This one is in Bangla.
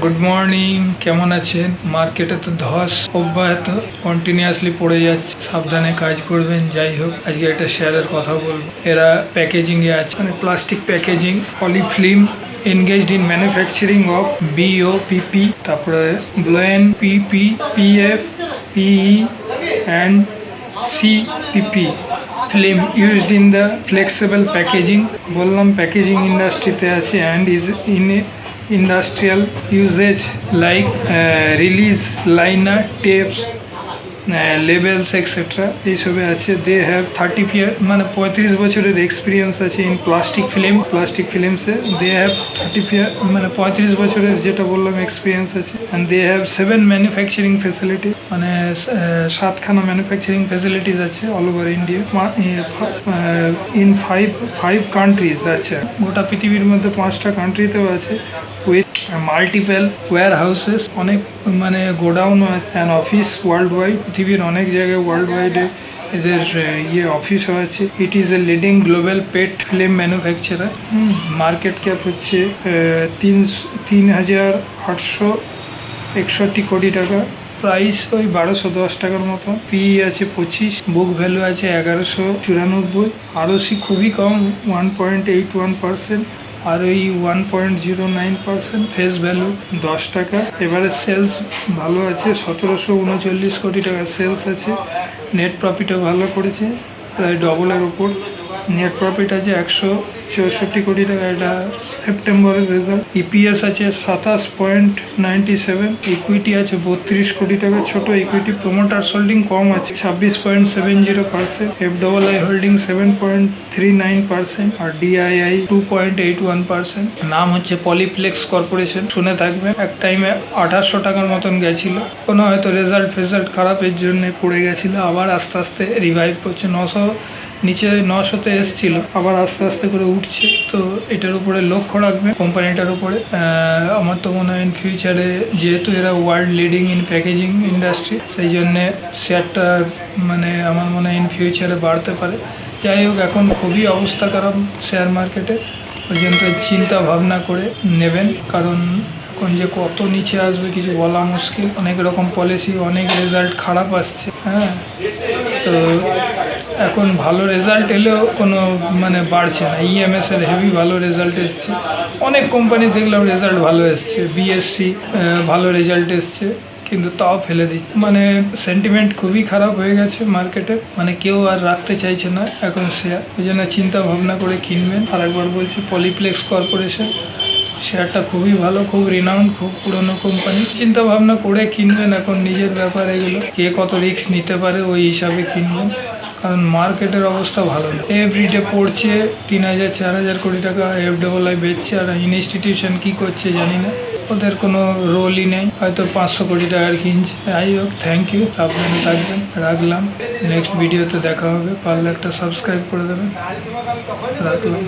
গুড মর্নিং, কেমন আছেন? মার্কেটে তো ধস অব্যাহত কন্টিনিউয়াসলি পড়ে যাচ্ছে, সাবধানে কাজ করবেন। যাই হোক, আজকে একটা শেয়ারের কথা বলবো। এরা প্যাকেজিং এ আছে, মানে plastic packaging, polyfilm, engaged in manufacturing of BOPP, তারপরে ব্লোয়েন, PP, PF, PE and CPP film used in the flexible packaging। বললাম প্যাকেজিং ইন্ডাস্ট্রিতে আছে and is in industrial usage like release liner, tapes, labels etcetera এইসবে আছে। দে হ্যাভ 30 মানে 35 বছরের এক্সপিরিয়েন্স আছে ইন প্লাস্টিক ফিল্মসে। দে হ্যাভ 30 মানে 35 বছরের যেটা বললাম এক্সপিরিয়েন্স আছে। And they have 7 manufacturing facility, মানে 7খানা ম্যানুফ্যাকচারিং ফেসিলিটিস আছে all over India, in five countries. আচ্ছা, গোটা পৃথিবীর মধ্যে 5টা কান্ট্রিতেও আছে, উইথ মাল্টিপল ওয়্যার হাউসেস, অনেক মানে গোডাউনও আছে, অ্যান্ড অফিস ওয়ার্ল্ড ওয়াইড, পৃথিবীর অনেক জায়গায় ওয়ার্ল্ড ওয়াইডে এদের অফিসও আছে। It is a leading global PET film manufacturer. Market cap হচ্ছে 3,861 কোটি টাকা, প্রাইস ওই 1210 টাকার মতো। পিই আছে 25, বুক ভ্যালু আছে 1194, আরওসি খুবই কম 1.81%, আর ওই 1.09%, ফেস ভ্যালু 10 টাকা। এবারে সেলস ভালো আছে, 1739 কোটি টাকা সেলস আছে। নেট প্রফিটও ভালো করেছে, প্রায় ডবলের ওপর। নেট প্রফিট আছে 164 কোটি টাকা, এটা সেপ্টেম্বরের রেজাল্ট। ইপিএস আছে 27.97, ইকুইটি আছে 32 কোটি টাকা, ছোট ইকুইটি। প্রমোটার হোল্ডিং কম আছে 26.70%, এফডব্লিউআই হোল্ডিং 7.39%, আর ডিআইআই 2.81%। নাম হচ্ছে পলিপ্লেক্স কর্পোরেশন, শুনে থাকবে। এক টাইমে 2800 টাকার মতন গেছিল, কোনো হয়তো রেজাল্ট খারাপের জন্য পড়ে গেছিল, আবার আস্তে আস্তে রিভাইভ করছে। 900তে এসছিল, আবার আস্তে আস্তে করে উঠছে। তো এটার উপরে লক্ষ্য রাখবে, কোম্পানিটার উপরে। আমার তো মনে হয় ইন ফিউচারে, যেহেতু এরা world leading in packaging industry, সেই জন্যে শেয়ারটা মানে আমার মনে হয় ইন ফিউচারে বাড়তে পারে। যাই হোক, এখন খুবই অবস্থা খারাপ শেয়ার মার্কেটে, ওই জন্য চিন্তা ভাবনা করে নেবেন, কারণ এখন যে কত নিচে আসবে কিছু বলা মুশকিল। অনেক রকম পলিসি, অনেক রেজাল্ট খারাপ আসছে। হ্যাঁ, তো এখন ভালো রেজাল্ট এলেও কোনো মানে বাড়ছে না। ইএমএস এর হেভি ভালো রেজাল্ট এসছে, অনেক কোম্পানি দেখলাম রেজাল্ট ভালো এসছে। বিএসসি ভালো রেজাল্ট এসছে, কিন্তু তাও ফেলে দিচ্ছে। মানে সেন্টিমেন্ট খুবই খারাপ হয়ে গেছে মার্কেটে, মানে কেউ আর রাখতে চাইছে না এখন শেয়ার। ওই জন্য চিন্তা ভাবনা করে কিনবেন। আরেকবার বলছি, পলিপ্লেক্স কর্পোরেশন শেয়ারটা খুবই ভালো, খুব রিনাউন্ড, খুব পুরনো কোম্পানি। চিন্তা ভাবনা করে কিনবেন, এখন নিজের ব্যাপার এগুলো, কে কত রিস্ক নিতে পারে ওই হিসাবে কিনবেন, কারণ মার্কেটের অবস্থা ভালো না। এভরিডে পড়ছে 3,000-4,000 কোটি টাকা এফডব্লিউআই বেচছে, আর ইনস্টিটিউশন কি করছে জানি না, ওদের কোনো রোলই নেই, হয়তো 500 কোটি টাকার কিনছে। যাই হোক, থ্যাংক ইউ, সাবধানে থাকবেন, রাখলাম। নেক্সট ভিডিওতে দেখা হবে, পারলে একটা সাবস্ক্রাইব করে দেবেন, রাখলাম।